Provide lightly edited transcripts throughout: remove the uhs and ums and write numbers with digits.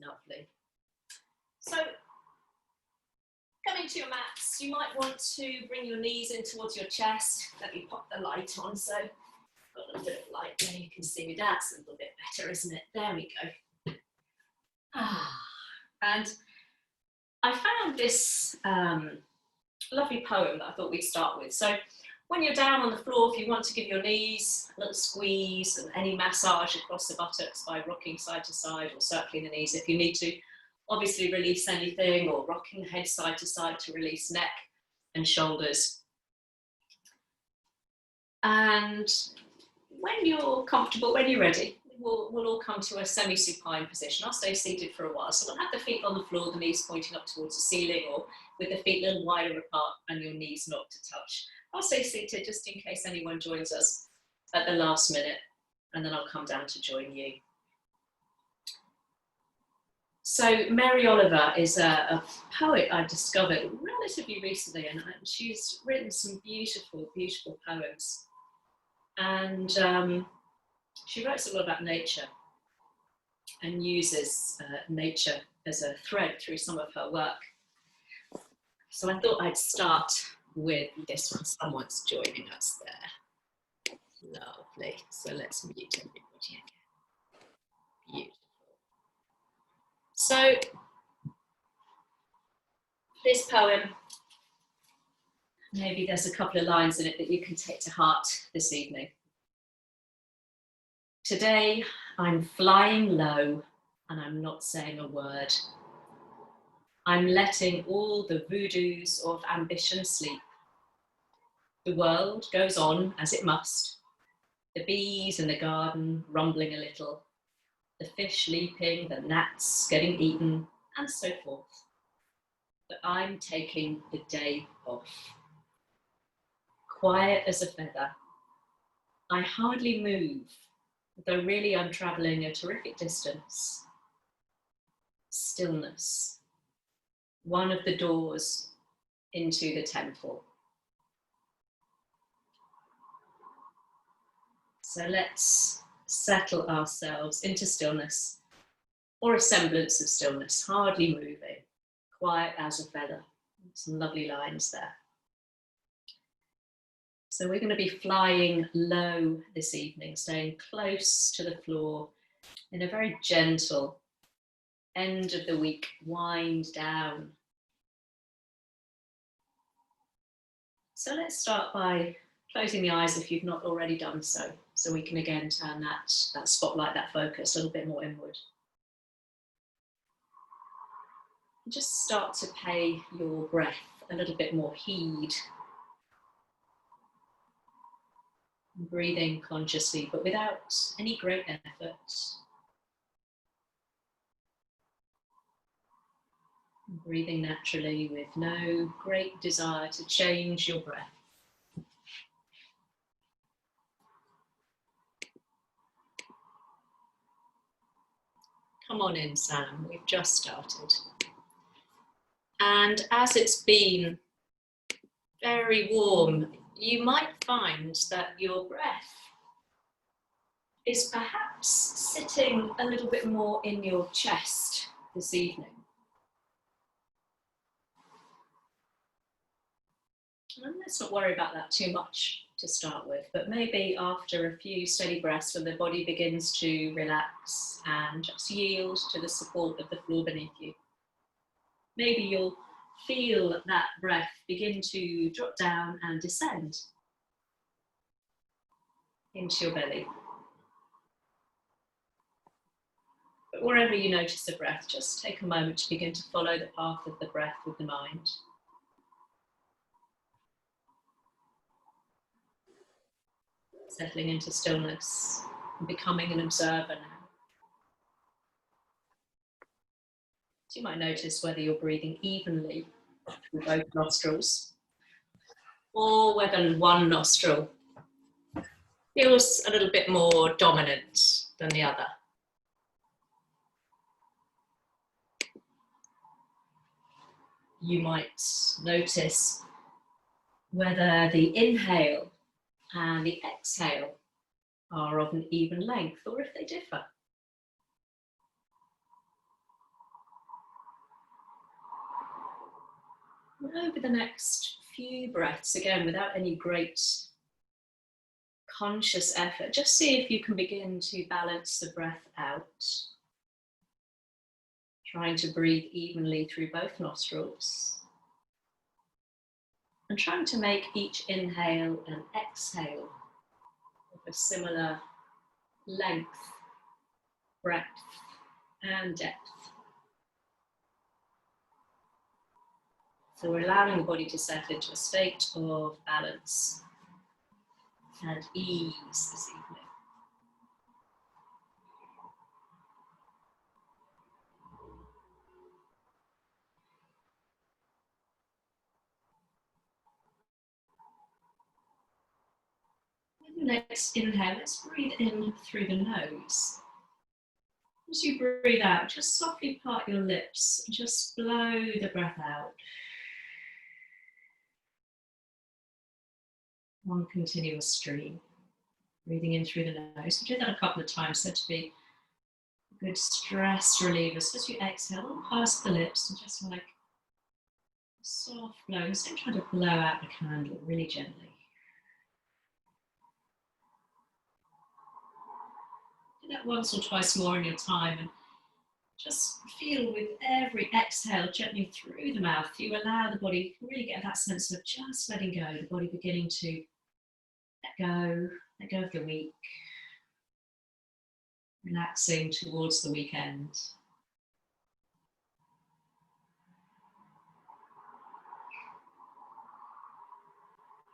Lovely. So, coming to your mats, you might want to bring your knees in towards your chest. Let me pop the light on. So, got a little bit of light there. You can see me. That's a little bit better, isn't it? There we go. And I found this lovely poem that I thought we'd start with. So, when you're down on the floor, if you want to give your knees a little squeeze and any massage across the buttocks by rocking side to side or circling the knees if you need to, obviously release anything, or rocking the head side to side to release neck and shoulders. And when you're comfortable, when you're ready, we'll all come to a semi-supine position. I'll stay seated for a while. So we'll have the feet on the floor, the knees pointing up towards the ceiling, or with the feet a little wider apart and your knees not to touch. I'll stay seated just in case anyone joins us at the last minute, and then I'll come down to join you. So Mary Oliver is a poet I discovered relatively recently, and she's written some beautiful, beautiful poems. And she writes a lot about nature and uses nature as a thread through some of her work. So I thought I'd start with this one. Someone's joining us there. Lovely. So let's mute everybody again. Beautiful. So this poem, maybe there's a couple of lines in it that you can take to heart this evening. Today I'm flying low and I'm not saying a word. I'm letting all the voodoos of ambition sleep. The world goes on as it must. The bees in the garden rumbling a little, the fish leaping, the gnats getting eaten, and so forth. But I'm taking the day off. Quiet as a feather. I hardly move, though really I'm travelling a terrific distance. Stillness. One of the doors into the temple. So let's settle ourselves into stillness, or a semblance of stillness, hardly moving, quiet as a feather. Some lovely lines there. So we're going to be flying low this evening, staying close to the floor in a very gentle end of the week wind down. So let's start by closing the eyes if you've not already done so. So we can again turn that spotlight, that focus a little bit more inward. And just start to pay your breath a little bit more heed. Breathing consciously, but without any great effort. Breathing naturally with no great desire to change your breath. Come on in, Sam, we've just started. And as it's been very warm, you might find that your breath is perhaps sitting a little bit more in your chest this evening. And let's not worry about that too much to start with, but maybe after a few steady breaths when the body begins to relax and just yield to the support of the floor beneath you, maybe you'll feel that breath begin to drop down and descend into your belly. But wherever you notice the breath, just take a moment to begin to follow the path of the breath with the mind. Settling into stillness and becoming an observer now. So you might notice whether you're breathing evenly through both nostrils, or whether one nostril feels a little bit more dominant than the other. You might notice whether the inhale and the exhale are of an even length, or if they differ. over the next few breaths, again, without any great conscious effort, just see if you can begin to balance the breath out. Trying to breathe evenly through both nostrils. And trying to make each inhale and exhale of a similar length, breadth, and depth. So we're allowing the body to settle into a state of balance and ease this evening. With the next inhale, let's breathe in through the nose. As you breathe out, just softly part your lips and just blow the breath out. One continuous stream. Breathing in through the nose. We do that a couple of times, said to be a good stress reliever. So as you exhale, past the lips and just like a soft blow. So try to blow out the candle really gently. Do that once or twice more in your time and just feel with every exhale gently through the mouth. You allow the body to really get that sense of just letting go, the body beginning to let go of the week, relaxing towards the weekend.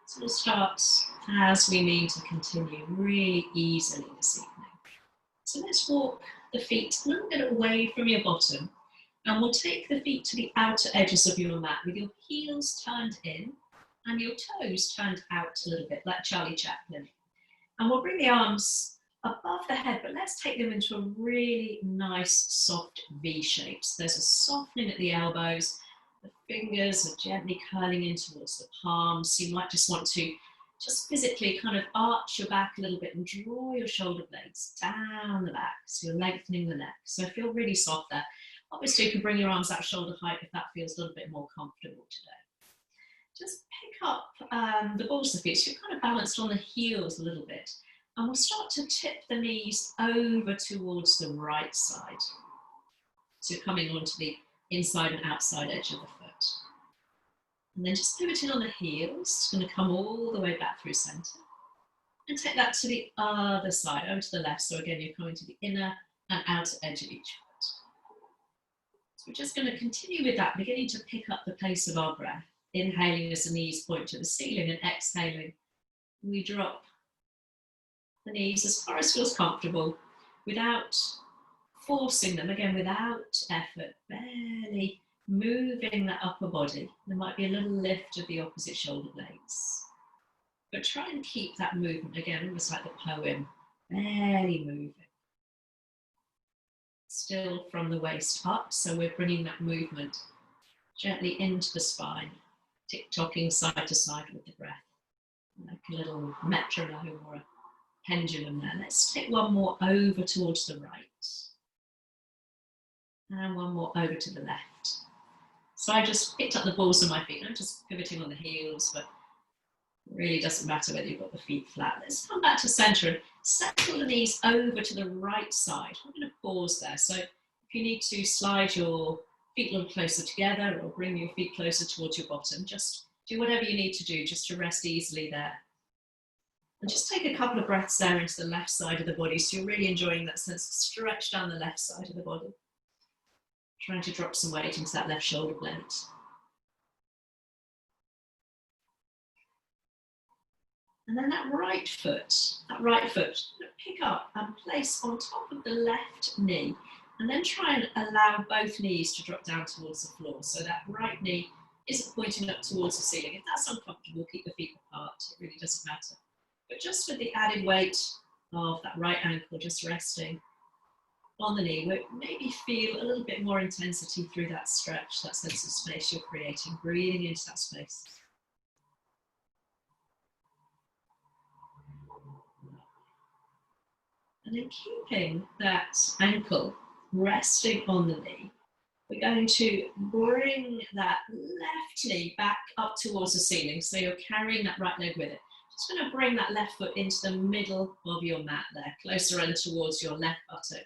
So we'll start as we mean to continue really easily this evening. So let's walk the feet a little bit away from your bottom, and we'll take the feet to the outer edges of your mat with your heels turned in and your toes turned out a little bit like Charlie Chaplin. And we'll bring the arms above the head, but let's take them into a really nice soft V shape. So there's a softening at the elbows, the fingers are gently curling in towards the palms. So you might just want to just physically kind of arch your back a little bit and draw your shoulder blades down the back. So you're lengthening the neck. So feel really soft there. Obviously you can bring your arms out shoulder height if that feels a little bit more comfortable today. Just pick up the balls of the feet, so you're kind of balanced on the heels a little bit. And we'll start to tip the knees over towards the right side. So you're coming onto the inside and outside edge of the foot. And then just pivoting on the heels, it's going to come all the way back through centre. And take that to the other side, over to the left. So again, you're coming to the inner and outer edge of each foot. So we're just going to continue with that, beginning to pick up the pace of our breath. Inhaling as the knees point to the ceiling and exhaling, we drop the knees as far as feels comfortable without forcing them, again without effort, barely moving that upper body. There might be a little lift of the opposite shoulder blades, but try and keep that movement, again almost like the poem, barely moving. Still from the waist up, so we're bringing that movement gently into the spine. Tick-tocking side to side with the breath, like a little metronome or a pendulum there. Let's take one more over towards the right, and one more over to the left. So I just picked up the balls of my feet. I'm just pivoting on the heels, but it really doesn't matter whether you've got the feet flat. Let's come back to centre and settle the knees over to the right side. I'm going to pause there. So if you need to slide your feet a little closer together or bring your feet closer towards your bottom, just do whatever you need to do just to rest easily there. And just take a couple of breaths there into the left side of the body, so you're really enjoying that sense of stretch down the left side of the body. Trying to drop some weight into that left shoulder blade. And then that right foot, pick up and place on top of the left knee. And then try and allow both knees to drop down towards the floor. So that right knee isn't pointing up towards the ceiling. If that's uncomfortable, keep the feet apart. It really doesn't matter. But just with the added weight of that right ankle just resting on the knee, maybe feel a little bit more intensity through that stretch, that sense of space you're creating, breathing into that space. And then keeping that ankle resting on the knee, we're going to bring that left knee back up towards the ceiling. So you're carrying that right leg with it. Just going to bring that left foot into the middle of your mat there, closer in towards your left buttock.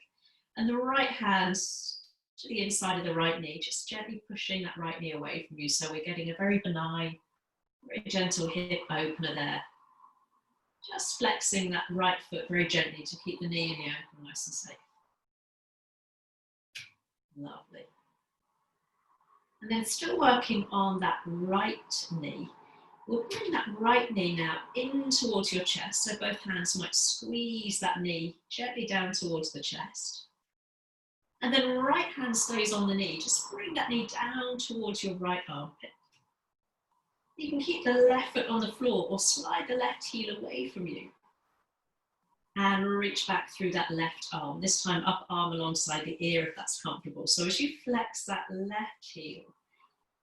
And the right hand to the inside of the right knee, just gently pushing that right knee away from you. So we're getting a very benign, very gentle hip opener there. Just flexing that right foot very gently to keep the knee and the ankle nice and safe. Lovely. And then still working on that right knee, we'll bring that right knee now in towards your chest. So both hands might squeeze that knee gently down towards the chest. And then right hand stays on the knee. Just bring that knee down towards your right armpit. You can keep the left foot on the floor or slide the left heel away from you. And reach back through that left arm, this time up arm alongside the ear if that's comfortable. So as you flex that left heel,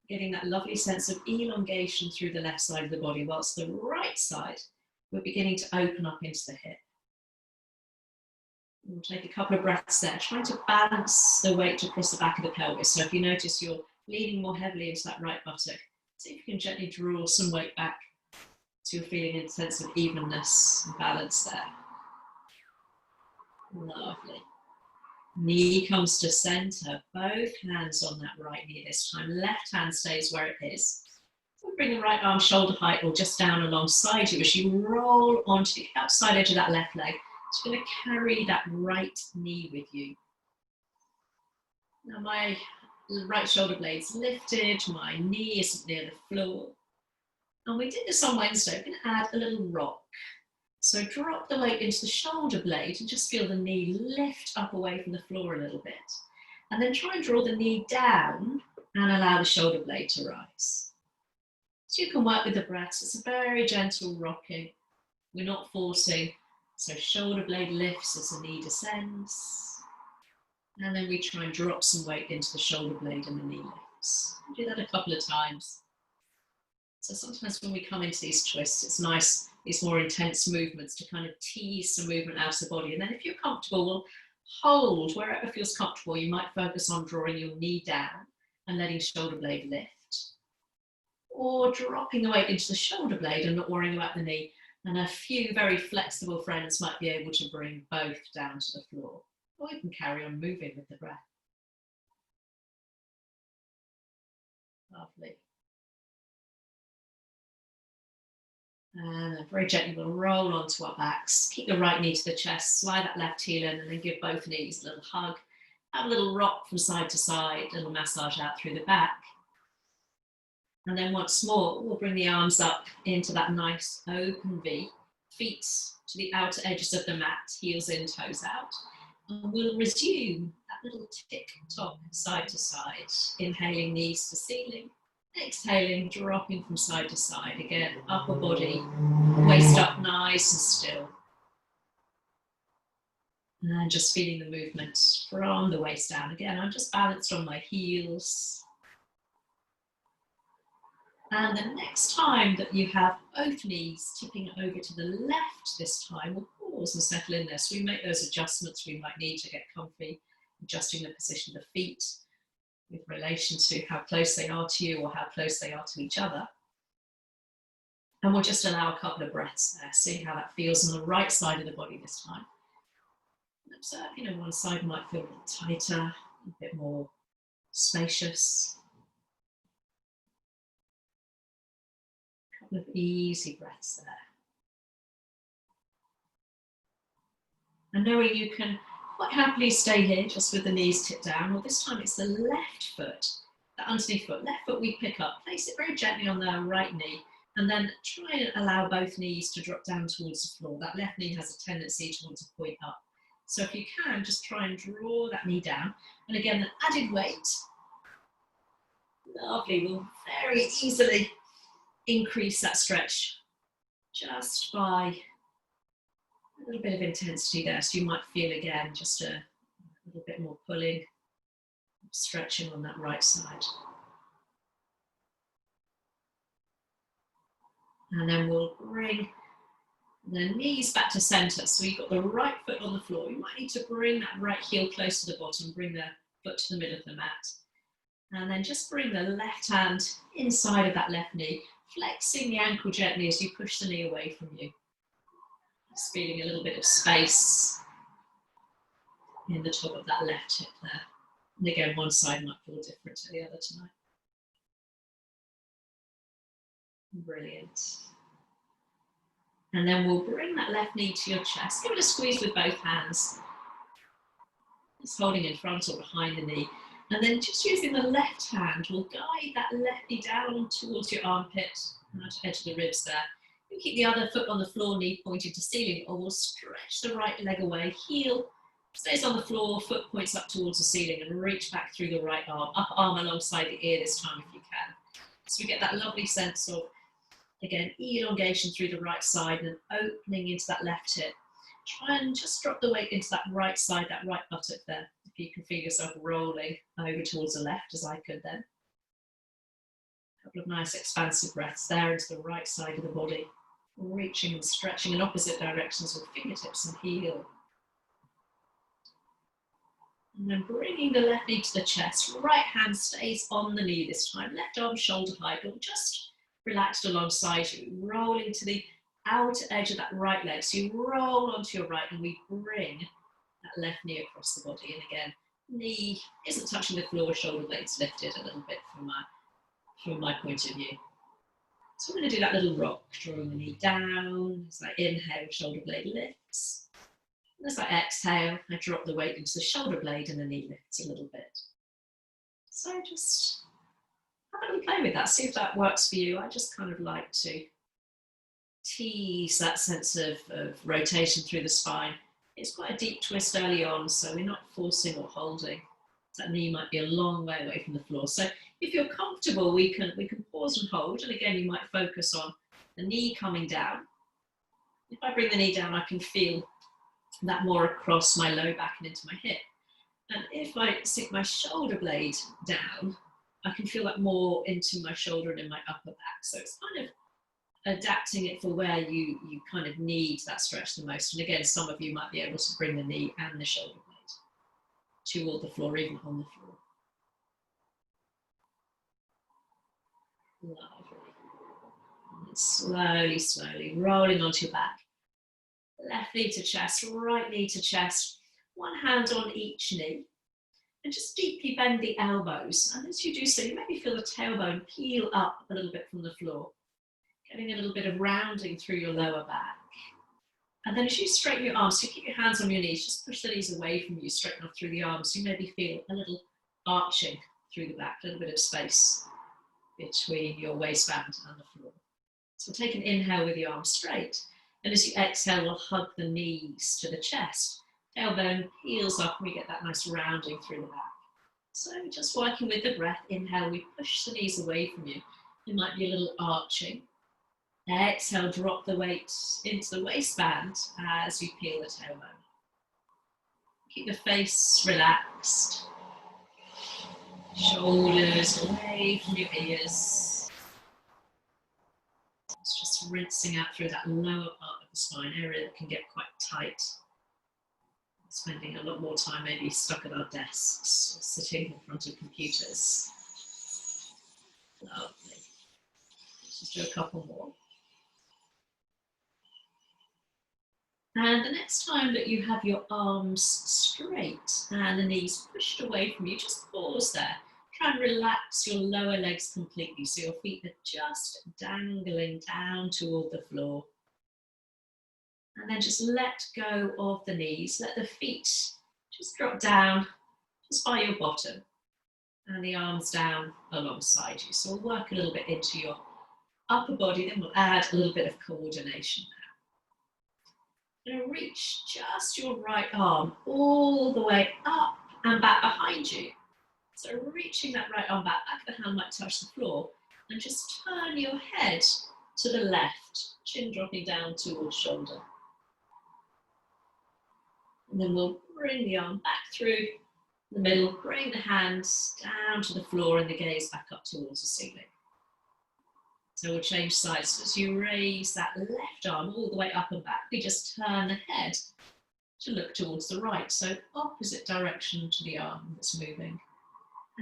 getting that lovely sense of elongation through the left side of the body, whilst the right side, we're beginning to open up into the hip. We'll take a couple of breaths there, trying to balance the weight across the back of the pelvis. So if you notice you're leaning more heavily into that right buttock, see if you can gently draw some weight back so you're feeling a sense of evenness and balance there. Lovely. Knee comes to center, both hands on that right knee this time. Left hand stays where it is. We'll bring the right arm shoulder height or just down alongside you as you roll onto the outside edge of that left leg. Just going to carry that right knee with you. Now my right shoulder blade's lifted, my knee isn't near the floor. And we did this on Wednesday. We're going to add a little rock. So drop the weight into the shoulder blade and just feel the knee lift up away from the floor a little bit. And then try and draw the knee down and allow the shoulder blade to rise. So you can work with the breaths. It's a very gentle rocking. We're not forcing. So shoulder blade lifts as the knee descends. And then we try and drop some weight into the shoulder blade and the knee lifts. Do that a couple of times. So sometimes when we come into these twists, it's nice, these more intense movements to kind of tease some movement out of the body. And then if you're comfortable, we'll hold wherever feels comfortable. You might focus on drawing your knee down and letting shoulder blade lift. Or dropping the weight into the shoulder blade and not worrying about the knee. And a few very flexible friends might be able to bring both down to the floor. Or you can carry on moving with the breath. Lovely. And then very gently we'll roll onto our backs. Keep the right knee to the chest, slide that left heel in, and then give both knees a little hug. Have a little rock from side to side, a little massage out through the back. And then once more, we'll bring the arms up into that nice open V. Feet to the outer edges of the mat, heels in, toes out. And we'll resume that little tick tock side to side. Inhaling, knees to ceiling. Exhaling, dropping from side to side. Again, upper body, waist up nice and still. And just feeling the movement from the waist down. Again, I'm just balanced on my heels. And the next time that you have both knees tipping over to the left this time, we'll pause and settle in there. So we make those adjustments we might need to get comfy, adjusting the position of the feet with relation to how close they are to you or how close they are to each other. And we'll just allow a couple of breaths there, seeing how that feels on the right side of the body this time. And observe, one side might feel a bit tighter, a bit more spacious. A couple of easy breaths there. And knowing you can quite happily stay here just with the knees tipped down, or this time it's the left foot, the underneath foot, left foot we pick up, place it very gently on the right knee, and then try and allow both knees to drop down towards the floor. That left knee has a tendency to want to point up. So if you can, just try and draw that knee down. And again, the added weight, lovely, will very easily increase that stretch just by a little bit of intensity there. So you might feel again just a little bit more pulling, stretching on that right side. And then we'll bring the knees back to center. So you've got the right foot on the floor. You might need to bring that right heel close to the bottom, bring the foot to the middle of the mat. And then just bring the left hand inside of that left knee, flexing the ankle gently as you push the knee away from you. Just feeling a little bit of space in the top of that left hip there. And again, one side might feel different to the other tonight. Brilliant. And then we'll bring that left knee to your chest. Give it a squeeze with both hands. Just holding in front or behind the knee. And then just using the left hand, we'll guide that left knee down towards your armpit, and to edge of the ribs there. You keep the other foot on the floor, knee pointed to ceiling, or we'll stretch the right leg away, heel stays on the floor, foot points up towards the ceiling, and reach back through the right arm, upper arm alongside the ear this time if you can. So we get that lovely sense of, again, elongation through the right side and opening into that left hip. Try and just drop the weight into that right side, that right buttock there. If you can feel yourself rolling over towards the left, as I could then. A couple of nice expansive breaths there into the right side of the body. Reaching and stretching in opposite directions with fingertips and heel. And then bringing the left knee to the chest. Right hand stays on the knee this time. Left arm shoulder height, but just relaxed alongside you. Rolling to the outer edge of that right leg. So you roll onto your right and we bring that left knee across the body. And again, knee isn't touching the floor, shoulder blades lifted a little bit from my point of view. So I'm going to do that little rock, drawing the knee down. As I inhale, shoulder blade lifts. And as I exhale, I drop the weight into the shoulder blade and the knee lifts a little bit. So just have a little play with that, see if that works for you. I just kind of like to tease that sense of rotation through the spine. It's quite a deep twist early on, so we're not forcing or holding. That knee might be a long way away from the floor. So if you're comfortable, we can pause and hold. And again, you might focus on the knee coming down. If I bring the knee down, I can feel that more across my low back and into my hip. And if I stick my shoulder blade down, I can feel that more into my shoulder and in my upper back. So it's kind of adapting it for where you kind of need that stretch the most. And again, some of you might be able to bring the knee and the shoulder blade toward the floor, even on the floor. Lovely. And slowly, slowly rolling onto your back. Left knee to chest, right knee to chest. One hand on each knee. And just deeply bend the elbows. And as you do so, you maybe feel the tailbone peel up a little bit from the floor. Getting a little bit of rounding through your lower back. And then as you straighten your arms, so you keep your hands on your knees, just push the knees away from you, straighten off through the arms. You maybe feel a little arching through the back, a little bit of space between your waistband and the floor. So we'll take an inhale with your arms straight. And as you exhale, we'll hug the knees to the chest. Tailbone peels up and we get that nice rounding through the back. So just working with the breath, inhale, we push the knees away from you. There might be a little arching. Exhale, drop the weight into the waistband as you peel the tailbone. Keep the face relaxed. Shoulders away from your ears. It's just rinsing out through that lower part of the spine, area that can get quite tight. Spending a lot more time maybe stuck at our desks or sitting in front of computers. Lovely. Let's just do a couple more. And the next time that you have your arms straight and the knees pushed away from you, just pause there. Try and relax your lower legs completely so your feet are just dangling down toward the floor. And then just let go of the knees. Let the feet just drop down just by your bottom and the arms down alongside you. So we'll work a little bit into your upper body, then we'll add a little bit of coordination now. You're going to reach just your right arm all the way up and back behind you. So reaching that right arm back of the hand might touch the floor, and just turn your head to the left, chin dropping down towards shoulder. And then we'll bring the arm back through the middle, bring the hands down to the floor and the gaze back up towards the ceiling. So we'll change sides. So as you raise that left arm all the way up and back, we just turn the head to look towards the right. So opposite direction to the arm that's moving.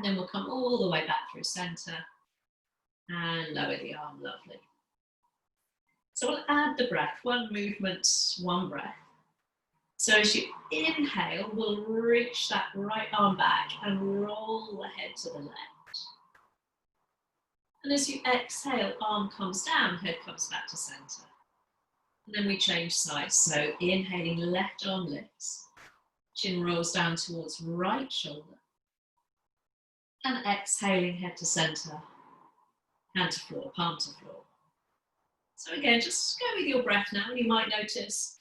And then we'll come all the way back through center and lower the arm, lovely. So we'll add the breath, one movement, one breath. So as you inhale, we'll reach that right arm back and roll the head to the left. And as you exhale, arm comes down, head comes back to center. And then we change sides. So inhaling, left arm lifts, chin rolls down towards right shoulder. And exhaling, head to center, hand to floor, palm to floor. So again, just go with your breath now. You might notice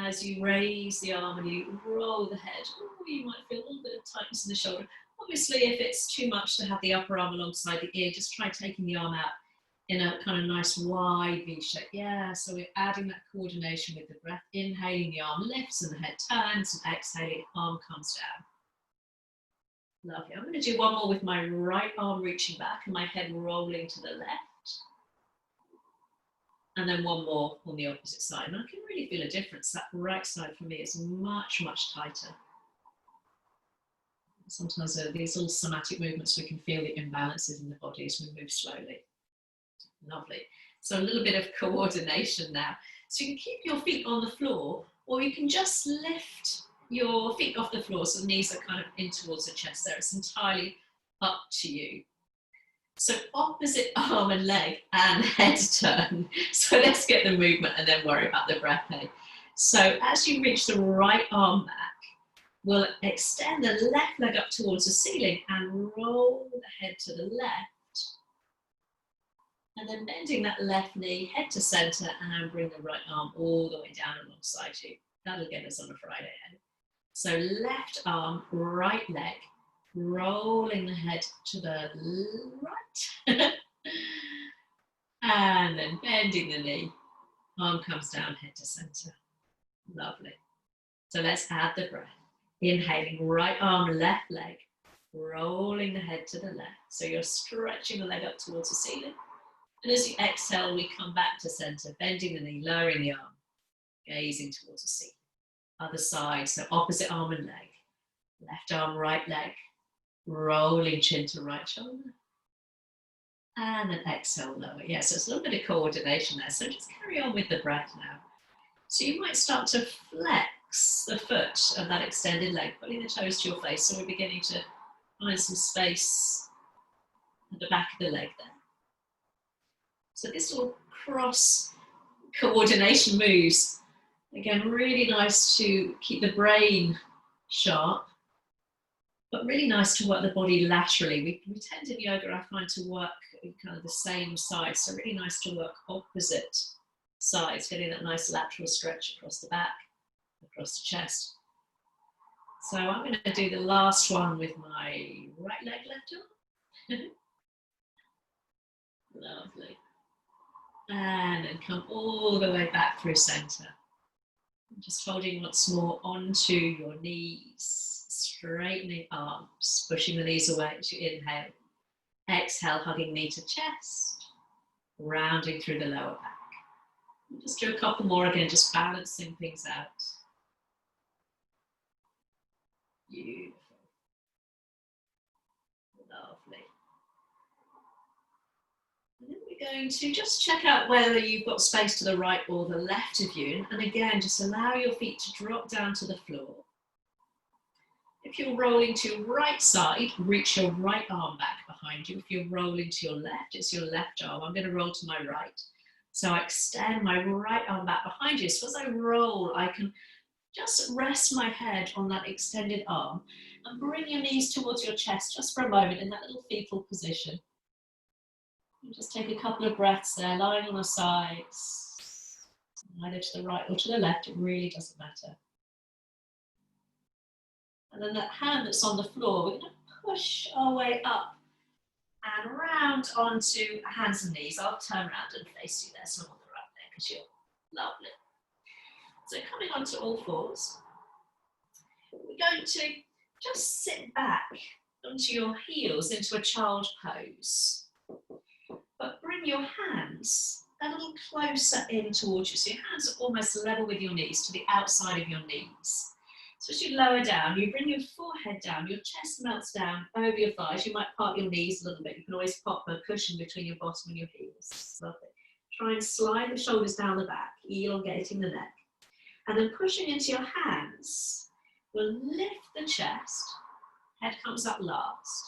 as you raise the arm and you roll the head, you might feel a little bit of tightness in the shoulder. Obviously, if it's too much to have the upper arm alongside the ear, just try taking the arm out in a kind of nice wide V shape. Yeah, so we're adding that coordination with the breath. Inhaling, the arm lifts and the head turns, and exhaling, arm comes down. Lovely. I'm going to do one more with my right arm reaching back and my head rolling to the left. And then one more on the opposite side. And I can really feel a difference. That right side for me is much, much tighter. Sometimes these little somatic movements, we can feel the imbalances in the body as we move slowly. Lovely. So a little bit of coordination now. So you can keep your feet on the floor, or you can just lift your feet off the floor so the knees are kind of in towards the chest there. It's entirely up to you. So opposite arm and leg and head turn. So let's get the movement and then worry about the breath. So as you reach the right arm back, we'll extend the left leg up towards the ceiling and roll the head to the left. And then bending that left knee, head to center, and bring the right arm all the way down alongside you. That'll get us on a Friday. So left arm, right leg, rolling the head to the right. And then bending the knee, arm comes down, head to center. Lovely. So let's add the breath. Inhaling, right arm, left leg, rolling the head to the left. So you're stretching the leg up towards the ceiling. And as you exhale, we come back to center, bending the knee, lowering the arm, gazing towards the ceiling. Other side, so opposite arm and leg. Left arm, right leg, rolling chin to right shoulder. And then exhale, lower. Yeah, so it's a little bit of coordination there. So just carry on with the breath now. So you might start to flex the foot of that extended leg, pulling the toes to your face. So we're beginning to find some space at the back of the leg there. So this little cross coordination moves, again, really nice to keep the brain sharp, but really nice to work the body laterally. We tend in yoga, I find, to work kind of the same side. So really nice to work opposite sides, getting that nice lateral stretch across the back, across the chest. So I'm going to do the last one with my right leg, left arm. Lovely. And then come all the way back through center. Just holding once more onto your knees, straightening arms, pushing the knees away as you inhale. Exhale, hugging knee to chest, rounding through the lower back. Just do a couple more again, just balancing things out. Beautiful. Lovely. And then we're going to just check out whether you've got space to the right or the left of you. And again, just allow your feet to drop down to the floor. If you're rolling to your right side, reach your right arm back behind you. If you're rolling to your left, it's your left arm. I'm going to roll to my right. So I extend my right arm back behind you. So as I roll, I can just rest my head on that extended arm and bring your knees towards your chest just for a moment in that little fetal position. And just take a couple of breaths there, lying on the sides, either to the right or to the left, it really doesn't matter. And then that hand that's on the floor, we're going to push our way up and round onto hands and knees. I'll turn around and face you there, so I'm on the right there because you're lovely. So coming onto all fours, we're going to just sit back onto your heels into a child pose. But bring your hands a little closer in towards you. So your hands are almost level with your knees, to the outside of your knees. So as you lower down, you bring your forehead down, your chest melts down over your thighs. You might part your knees a little bit. You can always pop a cushion between your bottom and your heels. Lovely. Try and slide the shoulders down the back, elongating the neck. And then pushing into your hands, we'll lift the chest. Head comes up last.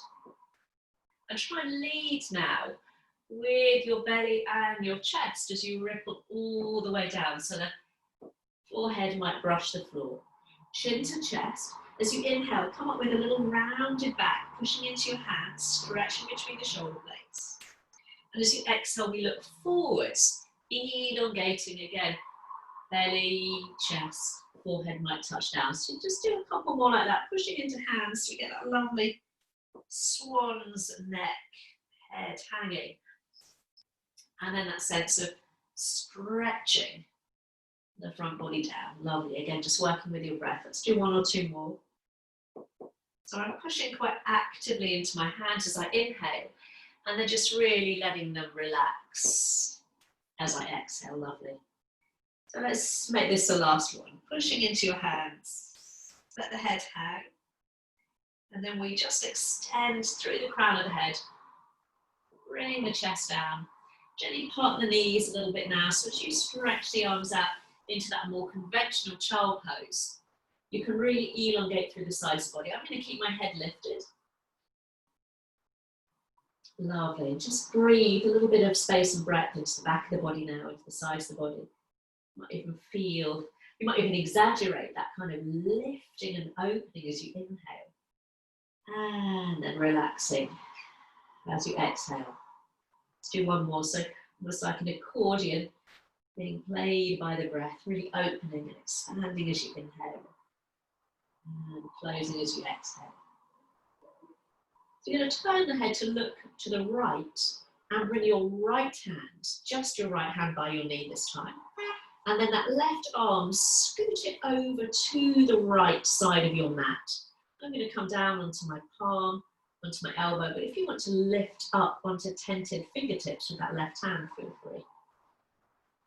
And try and lead now with your belly and your chest as you ripple all the way down. So the forehead might brush the floor. Chin to chest. As you inhale, come up with a little rounded back, pushing into your hands, stretching between the shoulder blades. And as you exhale, we look forwards, elongating again. Belly, chest, forehead might touch down. So just do a couple more like that, pushing into hands to get that lovely swan's neck, head hanging. And then that sense of stretching the front body down. Lovely. Again, just working with your breath. Let's do one or two more. So I'm pushing quite actively into my hands as I inhale, and then just really letting them relax as I exhale. Lovely. So let's make this the last one. Pushing into your hands. Let the head hang. And then we just extend through the crown of the head. Bring the chest down. Gently part the knees a little bit now. So as you stretch the arms out into that more conventional child pose, you can really elongate through the sides of the body. I'm going to keep my head lifted. Lovely. Just breathe a little bit of space and breath into the back of the body now, into the sides of the body. You might even feel, you might even exaggerate that kind of lifting and opening as you inhale. And then relaxing as you exhale. Let's do one more. So almost like an accordion being played by the breath, really opening and expanding as you inhale. And closing as you exhale. So you're going to turn the head to look to the right and bring your right hand, just your right hand by your knee this time. And then that left arm, scoot it over to the right side of your mat. I'm going to come down onto my palm, onto my elbow, but if you want to lift up onto tented fingertips with that left hand, feel free.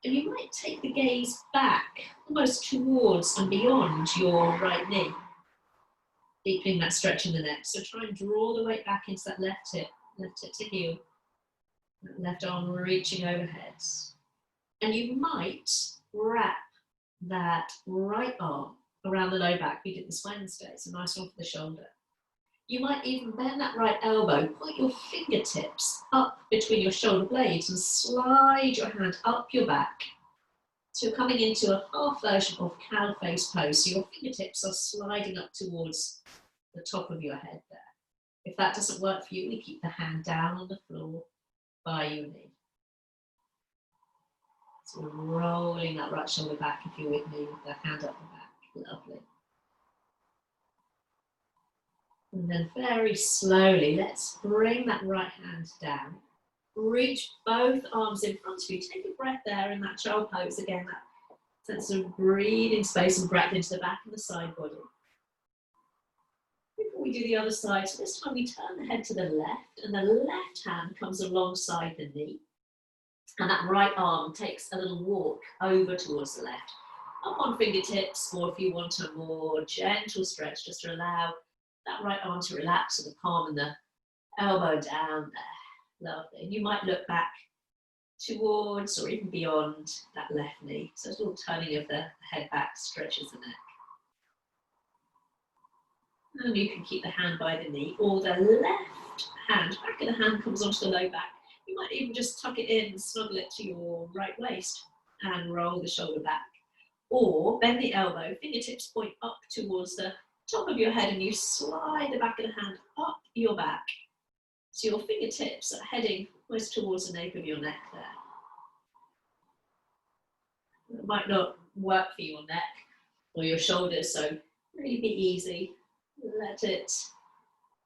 And you might take the gaze back, almost towards and beyond your right knee, deepening that stretch in the neck. So try and draw the weight back into that left hip to heel, that left arm reaching overhead. And you might wrap that right arm around the low back. We did this Wednesday, it's a nice one for the shoulder. You might even bend that right elbow, put your fingertips up between your shoulder blades and slide your hand up your back. So you're coming into a half version of cow face pose. So your fingertips are sliding up towards the top of your head there. If that doesn't work for you, we keep the hand down on the floor by your knee. So we're rolling that right shoulder back if you're with me with the hand up the back. Lovely. And then very slowly, let's bring that right hand down. Reach both arms in front of you. Take a breath there in that child pose. Again, that sense of breathing space and breath into the back and the side body. Before we do the other side, so this time we turn the head to the left and the left hand comes alongside the knee. And that right arm takes a little walk over towards the left. Up on fingertips, or if you want a more gentle stretch, just to allow that right arm to relax with the palm and the elbow down there. Lovely. And you might look back towards or even beyond that left knee. So it's a little turning of the head back, stretches the neck. And you can keep the hand by the knee, or the left hand, back of the hand comes onto the low back. You might even just tuck it in and snuggle it to your right waist and roll the shoulder back. Or bend the elbow, fingertips point up towards the top of your head and you slide the back of the hand up your back. So your fingertips are heading almost towards the nape of your neck there. It might not work for your neck or your shoulders, so really be easy. Let it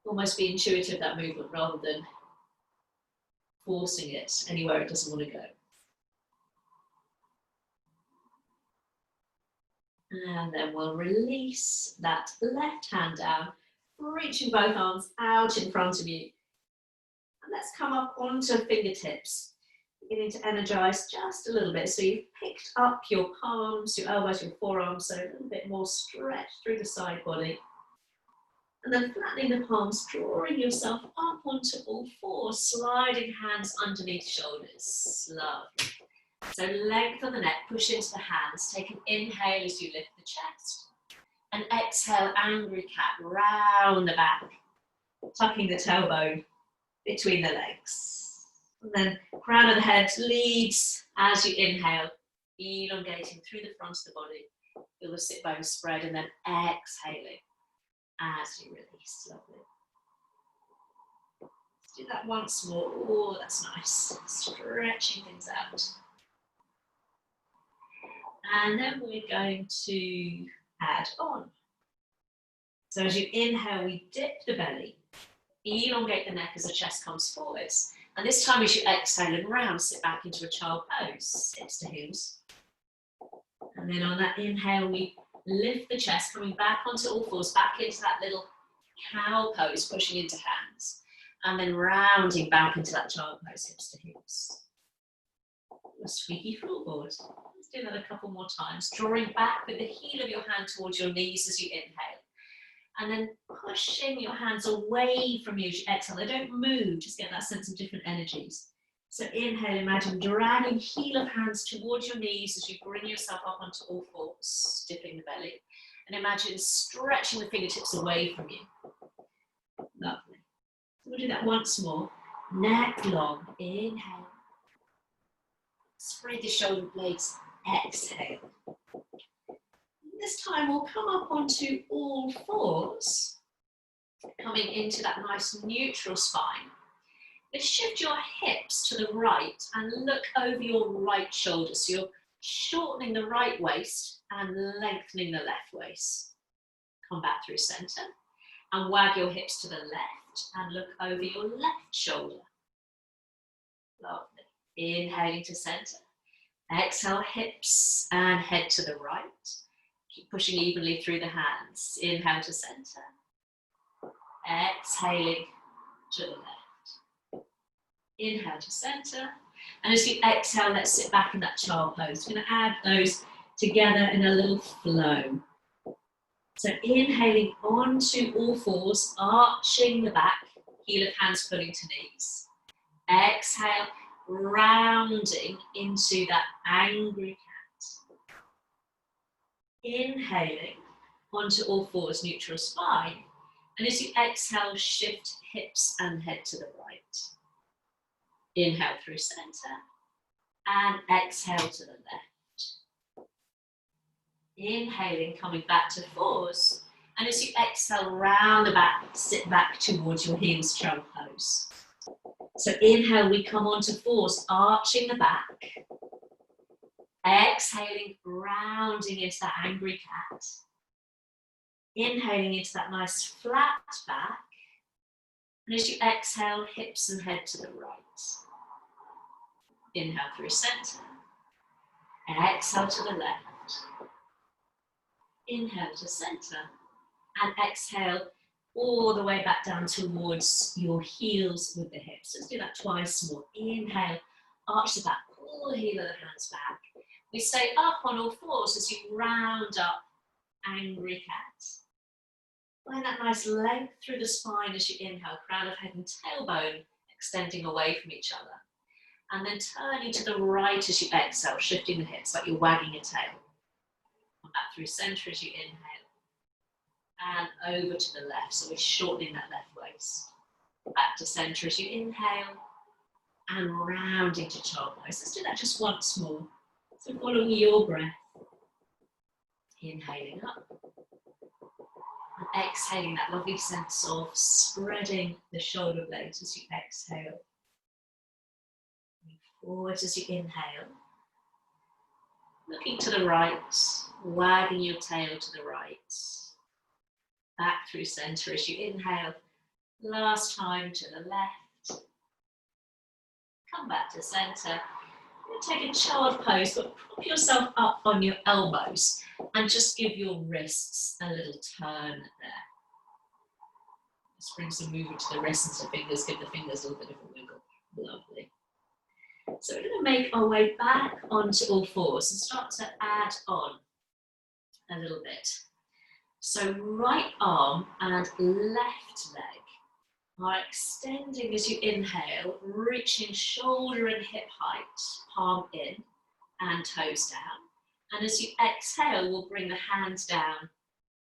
almost be intuitive, that movement, rather than forcing it anywhere it doesn't want to go. And then we'll release that left hand down, reaching both arms out in front of you. And let's come up onto fingertips. Beginning to energize just a little bit. So you've picked up your palms, your elbows, your forearms, so a little bit more stretch through the side body. And then flattening the palms, drawing yourself up onto all fours, sliding hands underneath shoulders. Lovely. So lengthen the neck, push into the hands. Take an inhale as you lift the chest. And exhale, angry cat, round the back. Tucking the tailbone between the legs. And then crown of the head leads as you inhale, elongating through the front of the body. Feel the sit bones spread, and then exhaling as you release. Lovely. Let's do that once more. Oh, that's nice. Stretching things out. And then we're going to add on. So as you inhale, we dip the belly, elongate the neck as the chest comes forwards. And this time as you exhale and round, sit back into a child pose, hips to heels. And then on that inhale, we lift the chest, coming back onto all fours, back into that little cow pose, pushing into hands. And then rounding back into that child pose, hips to heels. A squeaky floorboard. Let's do that a couple more times. Drawing back with the heel of your hand towards your knees as you inhale. And then pushing your hands away from you as you exhale. They don't move, just get that sense of different energies. So inhale, imagine dragging heel of hands towards your knees as you bring yourself up onto all fours, dipping the belly. And imagine stretching the fingertips away from you. Lovely. So we'll do that once more. Neck long, inhale. Spread the shoulder blades, exhale. This time we'll come up onto all fours, coming into that nice neutral spine. Let's shift your hips to the right and look over your right shoulder. So you're shortening the right waist and lengthening the left waist. Come back through center and wag your hips to the left and look over your left shoulder. Lovely. Inhaling to center. Exhale, hips and head to the right. Keep pushing evenly through the hands. Inhale to center. Exhaling to the left. Inhale to center. And as you exhale, let's sit back in that child pose. We're going to add those together in a little flow. So inhaling onto all fours, arching the back, heel of hands pulling to knees. Exhale, rounding into that angry cat. Inhaling onto all fours, neutral spine. And as you exhale, shift hips and head to the right. Inhale through center and exhale to the left. Inhaling, coming back to fours. And as you exhale, round the back, sit back towards your heels, child pose. So inhale, we come onto fours, arching the back. Exhaling, rounding into that angry cat. Inhaling into that nice flat back. And as you exhale, hips and head to the right. Inhale through center. Exhale to the left. Inhale to center. And exhale all the way back down towards your heels with the hips. Let's do that twice more. Inhale, arch the back, pull the heel of the hands back. We stay up on all fours as you round up, angry cat. Find that nice length through the spine as you inhale, crown of head and tailbone extending away from each other. And then turning to the right as you exhale, shifting the hips like you're wagging your tail. Come back through center as you inhale. And over to the left, so we're shortening that left waist. Back to center as you inhale. And rounding to child pose. Let's do that just once more. So following your breath. Inhaling up. And exhaling that lovely sense of spreading the shoulder blades as you exhale. Move forward as you inhale. Looking to the right, wagging your tail to the right. Back through center as you inhale. Last time to the left. Come back to center. Take a child pose, but prop yourself up on your elbows and just give your wrists a little turn there. Just bring some movement to the wrists and to the fingers. Give the fingers a little bit of a wiggle. Lovely. So we're going to make our way back onto all fours and start to add on a little bit. So right arm and left leg are extending as you inhale, reaching shoulder and hip height, palm in and toes down. And as you exhale, we'll bring the hands down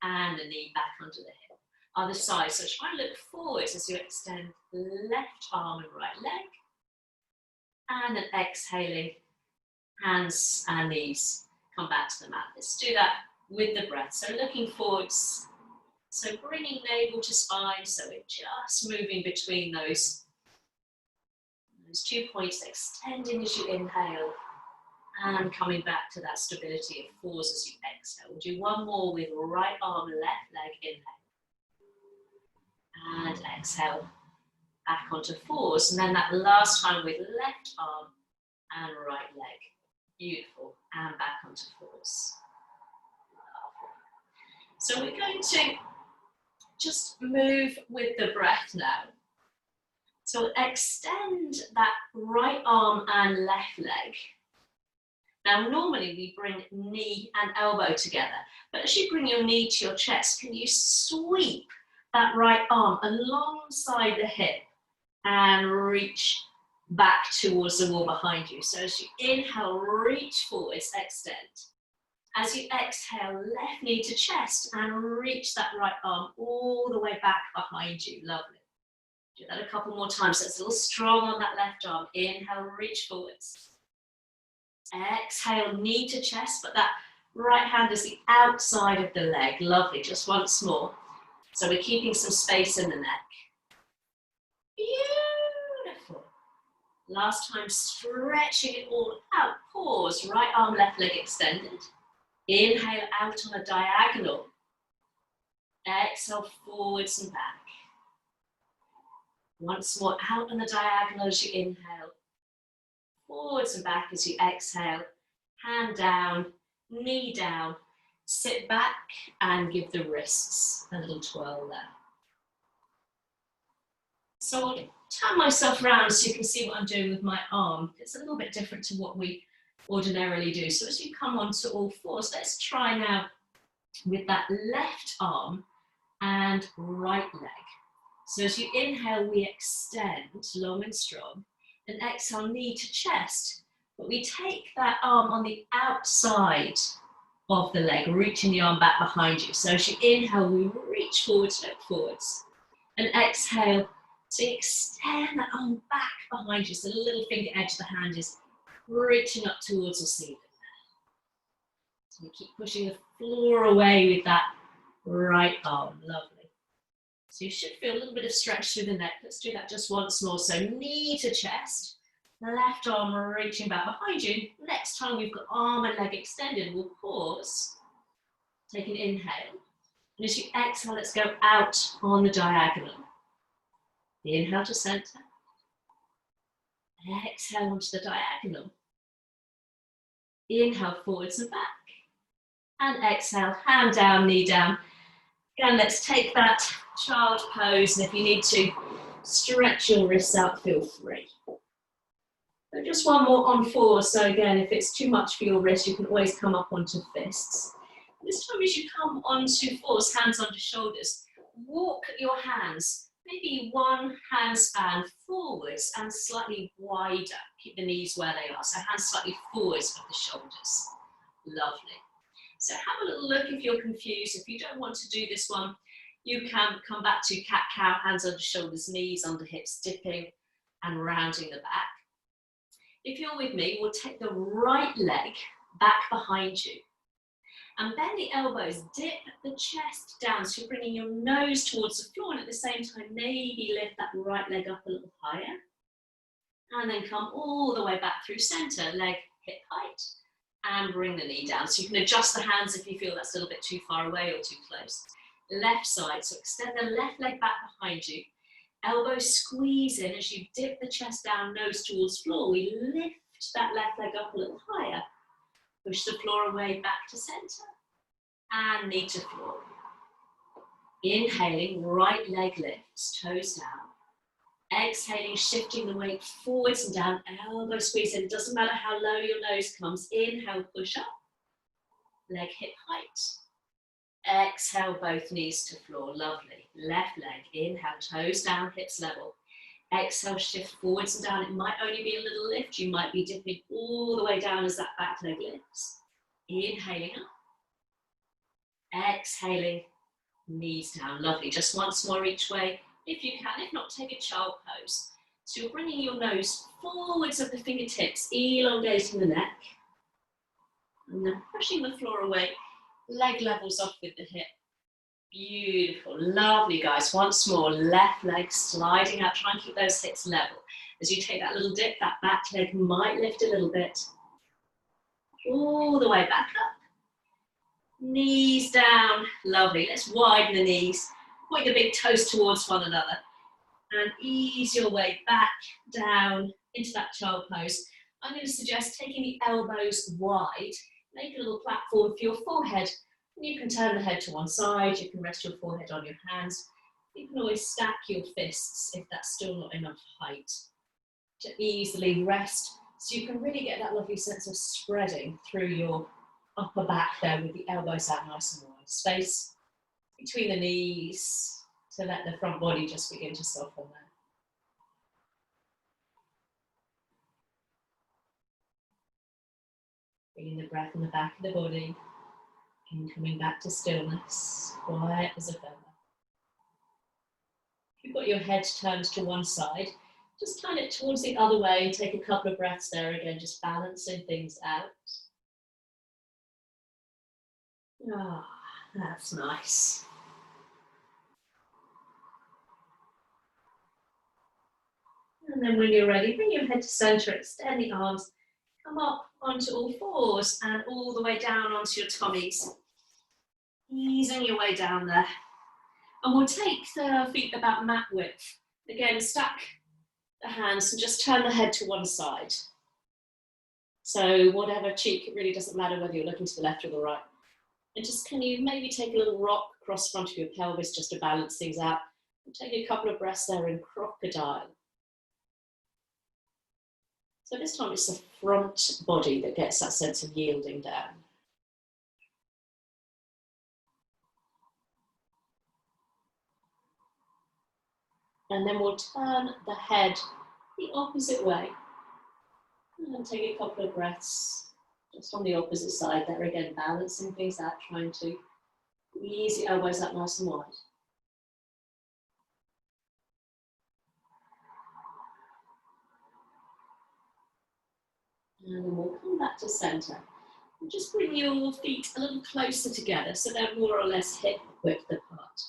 and the knee back under the hip. Other side, so try and look forwards as you extend left arm and right leg. And then exhaling, hands and knees come back to the mat. Let's do that with the breath. So looking forwards, so bringing navel to spine, so we're just moving between those 2 points, extending as you inhale and coming back to that stability of fours as you exhale. We'll do one more with right arm, left leg, inhale and exhale back onto fours, and then that last time with left arm and right leg. Beautiful, and back onto fours. So we're going to just move with the breath now. So extend that right arm and left leg. Now normally we bring knee and elbow together, but as you bring your knee to your chest, can you sweep that right arm alongside the hip and reach back towards the wall behind you. So as you inhale, reach forwards, extend. As you exhale, left knee to chest and reach that right arm all the way back behind you. Lovely. Do that a couple more times. So it's a little strong on that left arm. Inhale, reach forwards. Exhale, knee to chest, but that right hand is the outside of the leg. Lovely. Just once more. So we're keeping some space in the neck. Beautiful. Last time, stretching it all out. Pause, right arm, left leg extended. Inhale out on a diagonal. Exhale forwards and back. Once more, out on the diagonal as you inhale. Forwards and back as you exhale. Hand down, knee down. Sit back and give the wrists a little twirl there. So I'll turn myself around so you can see what I'm doing with my arm. It's a little bit different to what we ordinarily do. So as you come onto all fours, let's try now with that left arm and right leg. So as you inhale, we extend long and strong, and exhale, knee to chest. But we take that arm on the outside of the leg, reaching the arm back behind you. So as you inhale, we reach forwards, look forwards, and exhale, so you extend that arm back behind you. So the little finger edge of the hand is reaching up towards the ceiling. So we keep pushing the floor away with that right arm. Lovely. So you should feel a little bit of stretch through the neck. Let's do that just once more. So knee to chest, left arm reaching back behind you. Next time we've got arm and leg extended, we'll pause. Take an inhale. And as you exhale, let's go out on the diagonal. Inhale to center. Exhale onto the diagonal. Inhale forwards and back. And exhale, hand down, knee down. Again, let's take that child pose. And if you need to stretch your wrists out, feel free. So just one more on fours. So again, if it's too much for your wrist, you can always come up onto fists. This time as you come onto fours, hands under shoulders, walk your hands maybe one hand span forwards and slightly wider. Keep the knees where they are. So hands slightly forwards of the shoulders. Lovely. So have a little look if you're confused. If you don't want to do this one, you can come back to cat-cow, hands under shoulders, knees under hips, dipping and rounding the back. If you're with me, we'll take the right leg back behind you. And bend the elbows, dip the chest down, so you're bringing your nose towards the floor, and at the same time, maybe lift that right leg up a little higher. And then come all the way back through center, leg hip height, and bring the knee down. So you can adjust the hands if you feel that's a little bit too far away or too close. Left side, so extend the left leg back behind you. Elbows squeeze in as you dip the chest down, nose towards floor. We lift that left leg up a little higher. Push the floor away back to center and knee to floor. Inhaling, right leg lifts, toes down. Exhaling, shifting the weight forwards and down, elbow squeeze in. It doesn't matter how low your nose comes. Inhale, push up, leg hip height. Exhale, both knees to floor, lovely. Left leg, inhale, toes down, hips level. Exhale, shift forwards and down. It might only be a little lift. You might be dipping all the way down as that back leg lifts. Inhaling up. Exhaling, knees down, lovely. Just once more each way, if you can. If not, take a child pose. So you're bringing your nose forwards of the fingertips, elongating the neck. And then pushing the floor away, leg levels off with the hip. Beautiful, lovely guys. Once more, left leg sliding out. Try and keep those hips level. As you take that little dip, that back leg might lift a little bit. All the way back up. Knees down, lovely. Let's widen the knees. Point the big toes towards one another. And ease your way back down into that child pose. I'm going to suggest taking the elbows wide. Make a little platform for your forehead. You can turn the head to one side, you can rest your forehead on your hands. You can always stack your fists if that's still not enough height to easily rest. So you can really get that lovely sense of spreading through your upper back there with the elbows out nice and wide. Space between the knees to let the front body just begin to soften there. Bringing the breath in the back of the body. And coming back to stillness, quiet as a feather. If you've got your head turned to one side, just turn it towards the other way. Take a couple of breaths there again, just balancing things out. Ah, that's nice. And then when you're ready, bring your head to center, extend the arms. Come up onto all fours and all the way down onto your tummies. Easing your way down there. And we'll take the feet about mat width. Again, stack the hands and just turn the head to one side. So whatever cheek, it really doesn't matter whether you're looking to the left or the right. And just can you maybe take a little rock across front of your pelvis just to balance things out. And take a couple of breaths there in crocodile. So this time it's the front body that gets that sense of yielding down. And then we'll turn the head the opposite way. And take a couple of breaths just on the opposite side there again, balancing things out, trying to ease the elbows up nice and wide. And then we'll come back to center. And just bring your feet a little closer together so they're more or less hip width apart.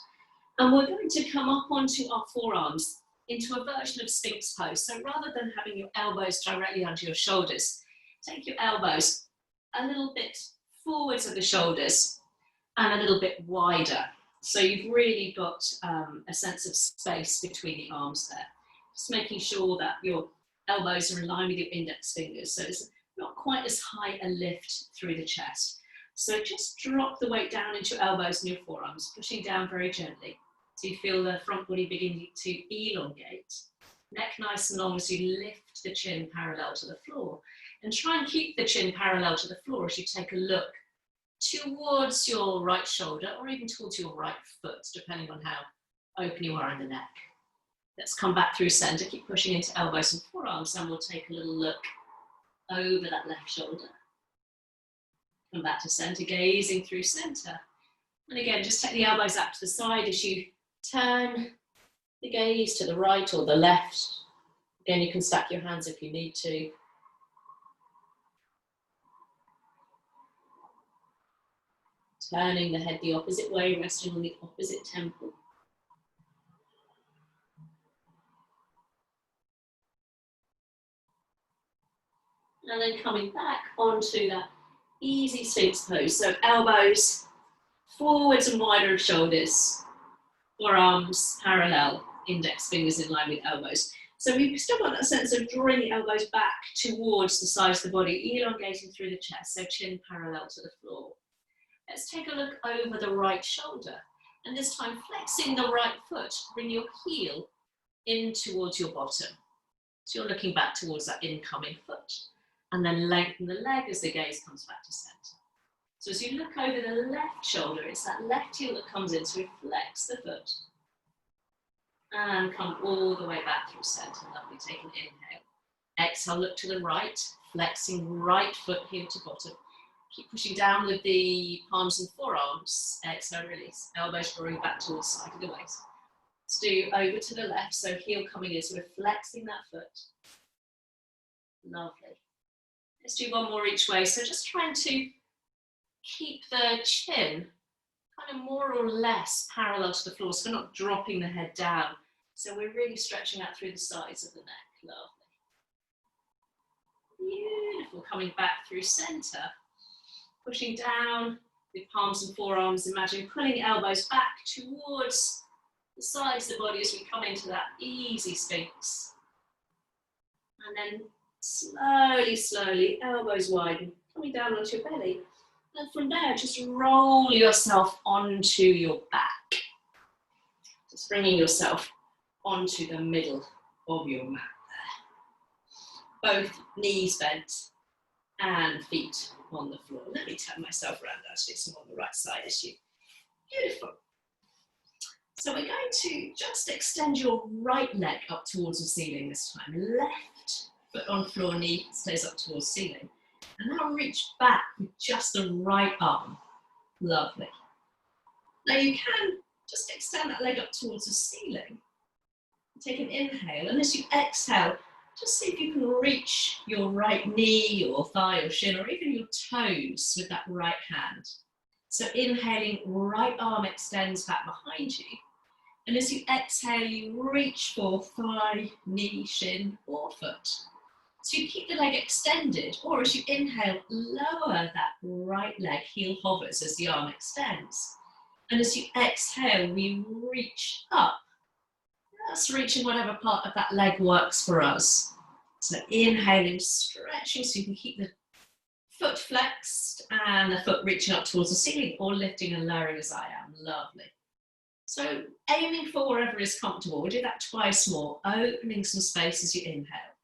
And we're going to come up onto our forearms into a version of Sphinx pose. So rather than having your elbows directly under your shoulders, take your elbows a little bit forwards of the shoulders and a little bit wider. So you've really got a sense of space between the arms there. Just making sure that your elbows are in line with your index fingers, so it's not quite as high a lift through the chest. So just drop the weight down into your elbows and your forearms, pushing down very gently. So you feel the front body beginning to elongate. Neck nice and long as you lift the chin parallel to the floor. And try and keep the chin parallel to the floor as you take a look towards your right shoulder or even towards your right foot, depending on how open you are in the neck. Let's come back through center, keep pushing into elbows and forearms, and we'll take a little look over that left shoulder. Come back to center, gazing through center. And again, just take the elbows out to the side as you turn the gaze to the right or the left. Again, you can stack your hands if you need to. Turning the head the opposite way, resting on the opposite temple. And then coming back onto that easy Sphinx pose. So elbows forwards and wider of shoulders, forearms parallel, index fingers in line with elbows. So we've still got that sense of drawing the elbows back towards the sides of the body, elongating through the chest, so chin parallel to the floor. Let's take a look over the right shoulder. And this time flexing the right foot, bring your heel in towards your bottom. So you're looking back towards that incoming foot, and then lengthen the leg as the gaze comes back to center. So as you look over the left shoulder, it's that left heel that comes in, so we flex the foot and come all the way back through center. Lovely, take an inhale. Exhale, look to the right, flexing right foot heel to bottom. Keep pushing down with the palms and forearms. Exhale, release. Elbows drawing back towards the side of the waist. Let's do over to the left, so heel coming in, so we're flexing that foot. Lovely. Let's do one more each way. So just trying to keep the chin kind of more or less parallel to the floor, so we're not dropping the head down. So we're really stretching out through the sides of the neck. Lovely. Beautiful. Coming back through center. Pushing down with palms and forearms. Imagine pulling elbows back towards the sides of the body as we come into that easy Sphinx. And then slowly, slowly, elbows widen, coming down onto your belly. And from there, just roll yourself onto your back. Just bringing yourself onto the middle of your mat there. Both knees bent and feet on the floor. Let me turn myself around actually, so I'm on the right side as you. Beautiful. So we're going to just extend your right leg up towards the ceiling this time. Left foot on floor, knee stays up towards ceiling. And now reach back with just the right arm. Lovely. Now you can just extend that leg up towards the ceiling. Take an inhale, and as you exhale, just see if you can reach your right knee or thigh or shin or even your toes with that right hand. So inhaling, right arm extends back behind you. And as you exhale, you reach for thigh, knee, shin or foot. So you keep the leg extended, or as you inhale, lower that right leg, heel hovers as the arm extends. And as you exhale, we reach up. That's reaching whatever part of that leg works for us. So inhaling, stretching so you can keep the foot flexed and the foot reaching up towards the ceiling, or lifting and lowering as I am. Lovely. So aiming for wherever is comfortable. We'll do that twice more, opening some space as you inhale.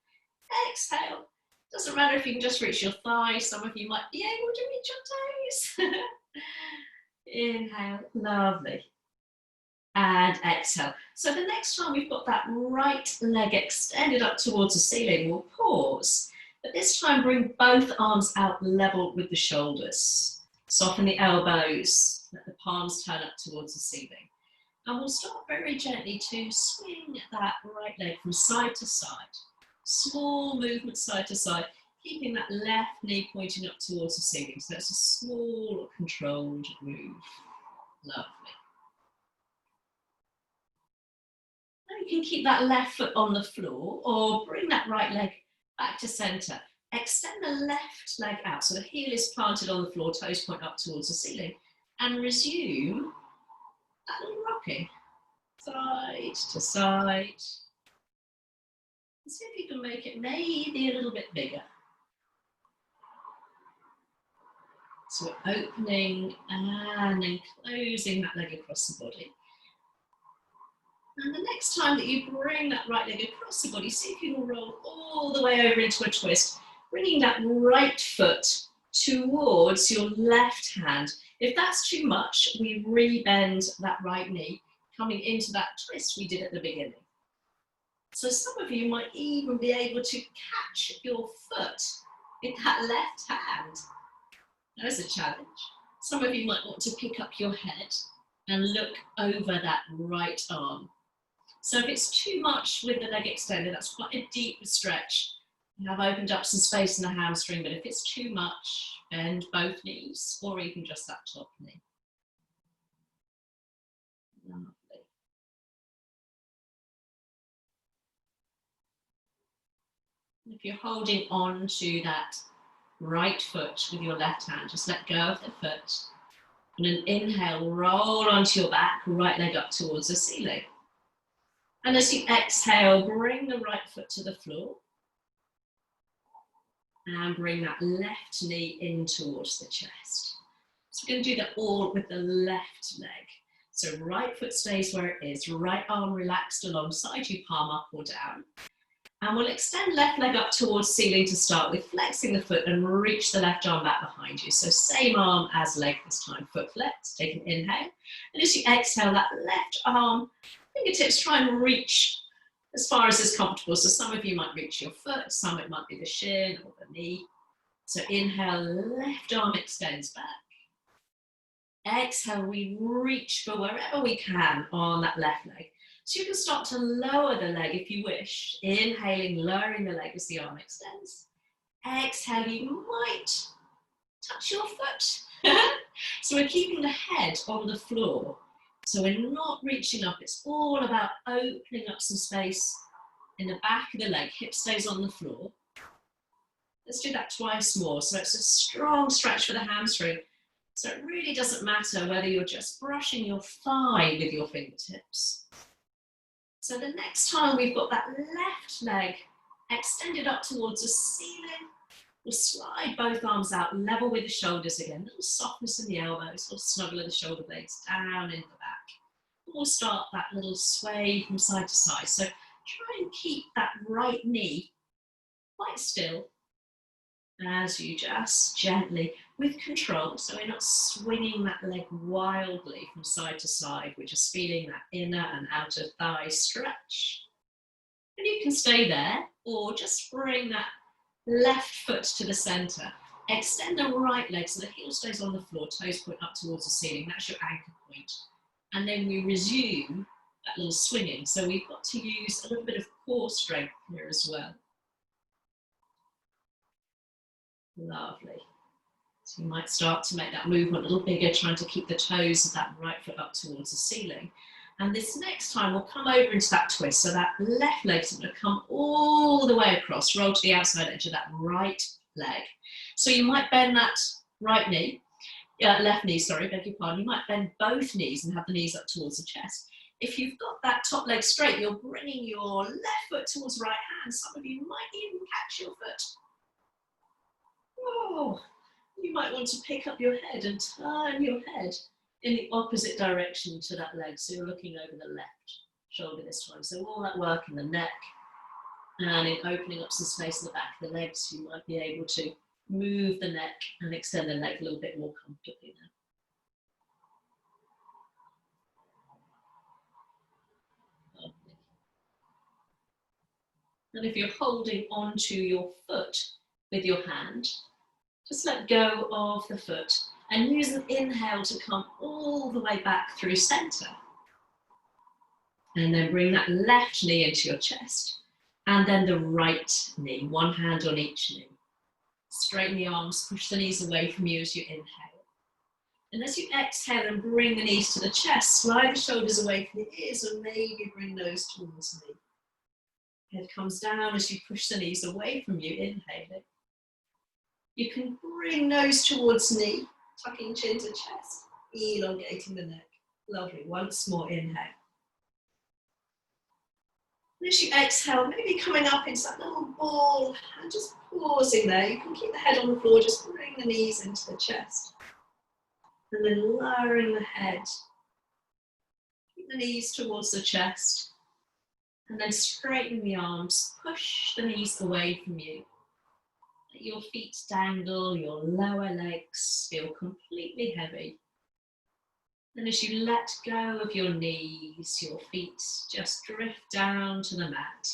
Exhale. Doesn't matter if you can just reach your thighs. Some of you might be able to reach your toes. Inhale. Lovely. And exhale. So the next time we've got that right leg extended up towards the ceiling, we'll pause. But this time bring both arms out level with the shoulders. Soften the elbows. Let the palms turn up towards the ceiling. And we'll start very gently to swing that right leg from side to side. Small movement side to side, keeping that left knee pointing up towards the ceiling. So that's a small, controlled move. Lovely. Now you can keep that left foot on the floor, or bring that right leg back to center. Extend the left leg out, so the heel is planted on the floor, toes point up towards the ceiling. And resume that little rocking. Side to side. See if you can make it maybe a little bit bigger. So we're opening and then closing that leg across the body. And the next time that you bring that right leg across the body, see if you can roll all the way over into a twist, bringing that right foot towards your left hand. If that's too much, we re-bend that right knee, coming into that twist we did at the beginning. So some of you might even be able to catch your foot in that left hand. There's a challenge. Some of you might want to pick up your head and look over that right arm. So if it's too much with the leg extended, that's quite a deep stretch. You have opened up some space in the hamstring, but if it's too much, bend both knees or even just that top knee. Lovely. If you're holding on to that right foot with your left hand, just let go of the foot. And an inhale, roll onto your back, right leg up towards the ceiling. And as you exhale, bring the right foot to the floor. And bring that left knee in towards the chest. So we're going to do that all with the left leg. So right foot stays where it is, right arm relaxed alongside you, palm up or down. And we'll extend left leg up towards ceiling to start with, flexing the foot and reach the left arm back behind you. So same arm as leg this time, foot flexed, take an inhale. And as you exhale, that left arm, fingertips try and reach as far as is comfortable. So some of you might reach your foot, some it might be the shin or the knee. So inhale, left arm extends back. Exhale, we reach for wherever we can on that left leg. So you can start to lower the leg if you wish. Inhaling, lowering the leg as the arm extends. Exhale, you might touch your foot. So we're keeping the head on the floor. So we're not reaching up. It's all about opening up some space in the back of the leg. Hip stays on the floor. Let's do that twice more. So it's a strong stretch for the hamstring. So it really doesn't matter whether you're just brushing your thigh with your fingertips. So the next time we've got that left leg extended up towards the ceiling, we'll slide both arms out, level with the shoulders again, a little softness in the elbows, little snuggle of the shoulder blades down in the back. We'll start that little sway from side to side. So try and keep that right knee quite still as you just gently, with control, so we're not swinging that leg wildly from side to side, we're just feeling that inner and outer thigh stretch. And you can stay there, or just bring that left foot to the center. Extend the right leg so the heel stays on the floor, toes point up towards the ceiling, that's your anchor point. And then we resume that little swinging. So we've got to use a little bit of core strength here as well. Lovely. So you might start to make that movement a little bigger, trying to keep the toes of that right foot up towards the ceiling. And this next time we'll come over into that twist. So that left leg's going to come all the way across, roll to the outside edge of that right leg. So you might bend that right knee, left knee, sorry, beg your pardon. You might bend both knees and have the knees up towards the chest. If you've got that top leg straight, you're bringing your left foot towards right hand. Some of you might even catch your foot. Oh, you might want to pick up your head and turn your head in the opposite direction to that leg. So you're looking over the left shoulder this time. So all that work in the neck and in opening up some space in the back of the legs, you might be able to move the neck and extend the leg a little bit more comfortably now. Lovely. And if you're holding onto your foot with your hand, just let go of the foot and use an inhale to come all the way back through center. And then bring that left knee into your chest and then the right knee, one hand on each knee. Straighten the arms, push the knees away from you as you inhale. And as you exhale and bring the knees to the chest, slide the shoulders away from the ears and maybe bring those towards me. Head comes down as you push the knees away from you, inhaling. You can bring nose towards knee, tucking chin to chest, elongating the neck. Lovely, once more inhale. And as you exhale, maybe coming up into that little ball and just pausing there. You can keep the head on the floor, just bring the knees into the chest. And then lowering the head. Keep the knees towards the chest. And then straighten the arms, push the knees away from you. Let your feet dangle, your lower legs feel completely heavy. And as you let go of your knees, your feet just drift down to the mat.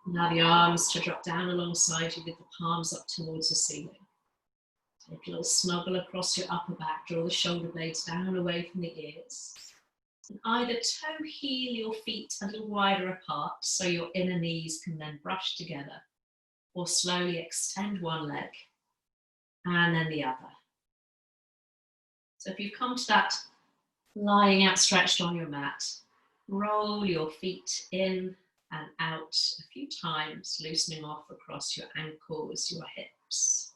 Allow the arms to drop down alongside you with the palms up towards the ceiling. Take a little snuggle across your upper back, draw the shoulder blades down away from the ears. And either toe heel your feet a little wider apart so your inner knees can then brush together, or slowly extend one leg and then the other. So if you've come to that lying outstretched on your mat, roll your feet in and out a few times, loosening off across your ankles, your hips.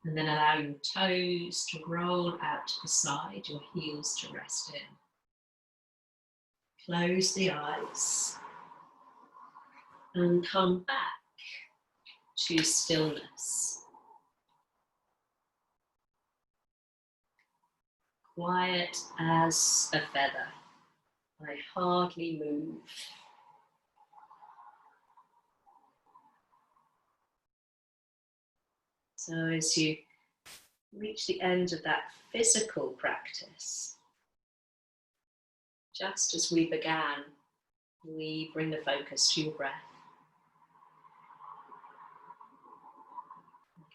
And then allow your toes to roll out to the side, your heels to rest in. Close the eyes and come back to stillness. quiet as a feather. I hardly move. So as you reach the end of that physical practice, just as we began, we bring the focus to your breath.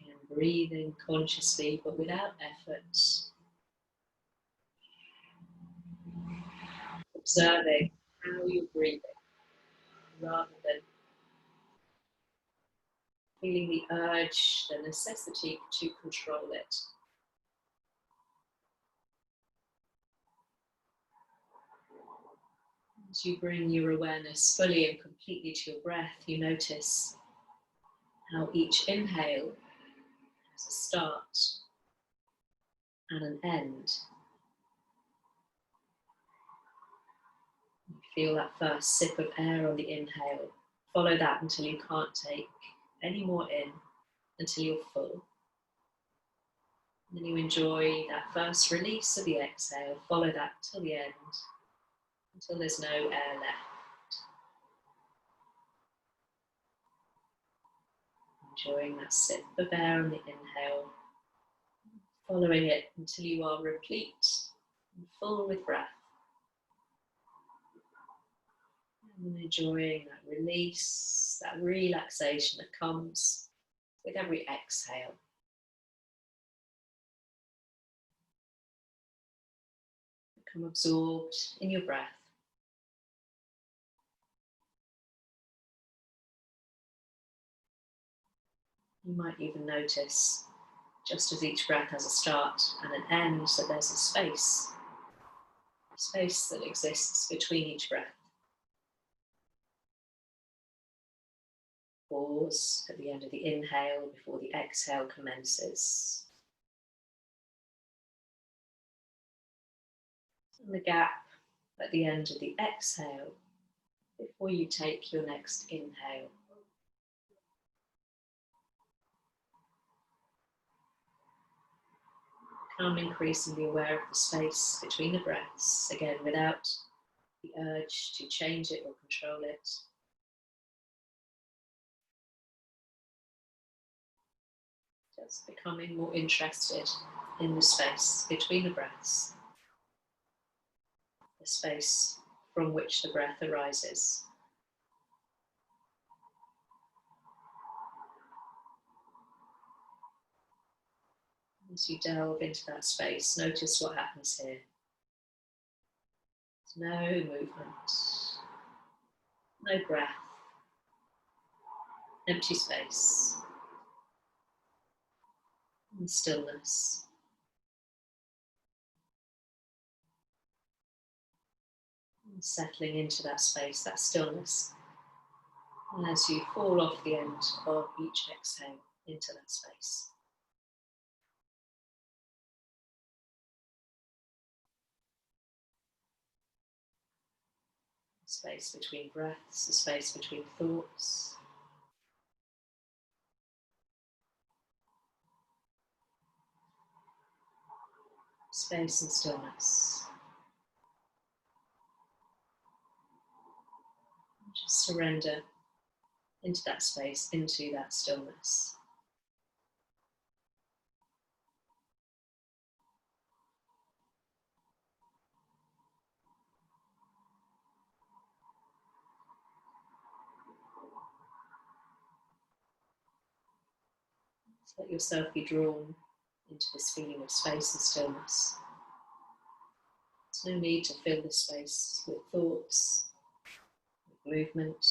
Again, breathing consciously but without effort. Observing how you're breathing rather than feeling the urge, the necessity to control it. As you bring your awareness fully and completely to your breath, you notice how each inhale has a start and an end. You feel that first sip of air on the inhale. Follow that until you can't take any more in, until you're full. And then you enjoy that first release of the exhale. Follow that till the end, until there's no air left. Enjoying that sip of air on the inhale, following it until you are replete and full with breath. And enjoying that release, that relaxation that comes with every exhale. Become absorbed in your breath. You might even notice, just as each breath has a start and an end, that there's a space that exists between each breath. Pause at the end of the inhale before the exhale commences. And the gap at the end of the exhale before you take your next inhale. Become increasingly aware of the space between the breaths, again without the urge to change it or control it. Just becoming more interested in the space between the breaths, the space from which the breath arises. As you delve into that space, notice what happens here. There's no movement, no breath, empty space, and stillness. And settling into that space, that stillness, as you fall off the end of each exhale into that space. Space between breaths, the space between thoughts. Space and stillness. Just surrender into that space, into that stillness. Let yourself be drawn into this feeling of space and stillness. There's no need to fill the space with thoughts, with movement.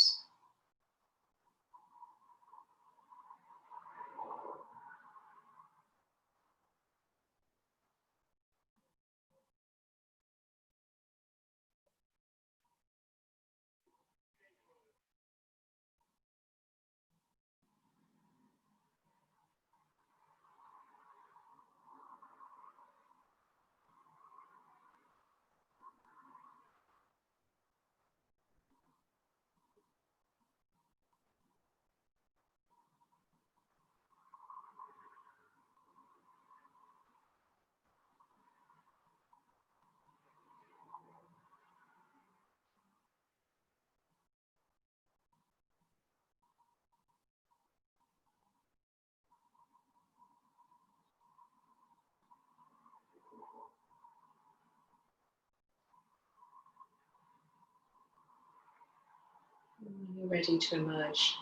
You're ready to emerge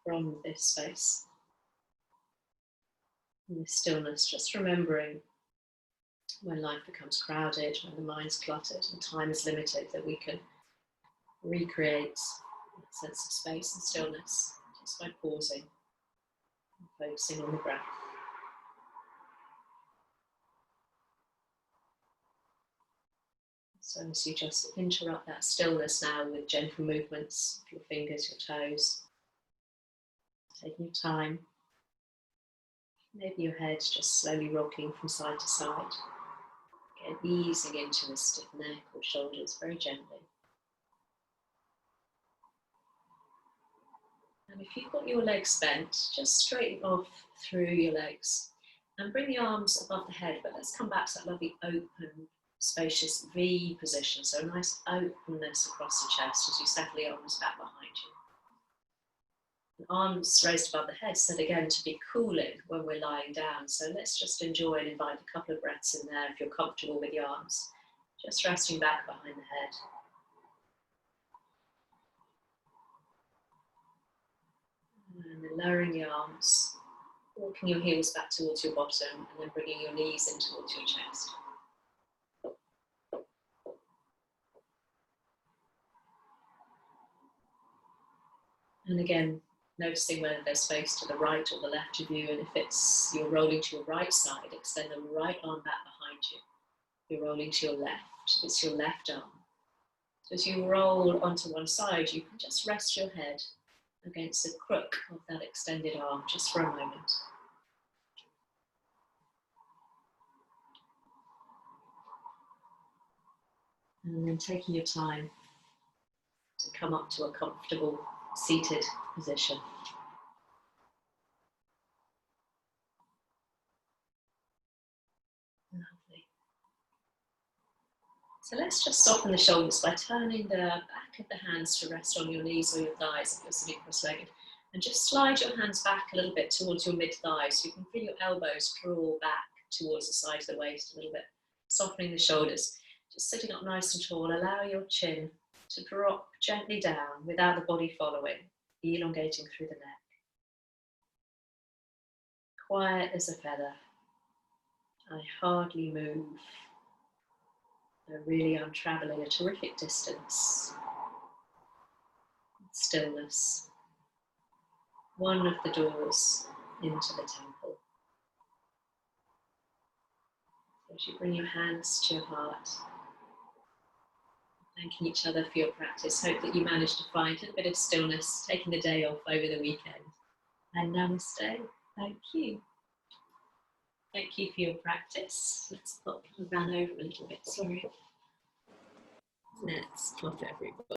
from this space, in this stillness, just remembering when life becomes crowded, when the mind's cluttered and time is limited, that we can recreate that sense of space and stillness just by pausing and focusing on the breath. So as you just interrupt that stillness now with gentle movements of your fingers, your toes, taking your time, maybe your head just slowly rocking from side to side, again easing into the stiff neck or shoulders very gently. And if you've got your legs bent, just straighten off through your legs and bring the arms above the head, but let's come back to that lovely open, spacious V position, so a nice openness across the chest as you settle the arms back behind you. And arms raised above the head, said again to be cooling when we're lying down, so let's just enjoy and invite a couple of breaths in there if you're comfortable with the arms, just resting back behind the head. And then lowering the arms, walking your heels back towards your bottom, and then bringing your knees in towards your chest. And again, noticing whether there's space to the right or the left of you, and if you're rolling to your right side, extend the right arm back behind you. You're rolling to your left, it's your left arm. So as you roll onto one side, you can just rest your head against the crook of that extended arm just for a moment. And then taking your time to come up to a comfortable seated position. Lovely. So let's just soften the shoulders by turning the back of the hands to rest on your knees or your thighs if you're sitting cross-legged. And just slide your hands back a little bit towards your mid-thighs so you can feel your elbows draw back towards the side of the waist a little bit, softening the shoulders. Just sitting up nice and tall, allow your chin to drop gently down without the body following, elongating through the neck. Quiet as a feather. I hardly move. I really am traveling a terrific distance. Stillness. One of the doors into the temple. So as you bring your hands to your heart, thanking each other for your practice, hope that you managed to find a little bit of stillness, taking the day off over the weekend. And namaste. Thank you. Thank you for your practice. Let's pop, I ran over a little bit, sorry. Let's pop everybody.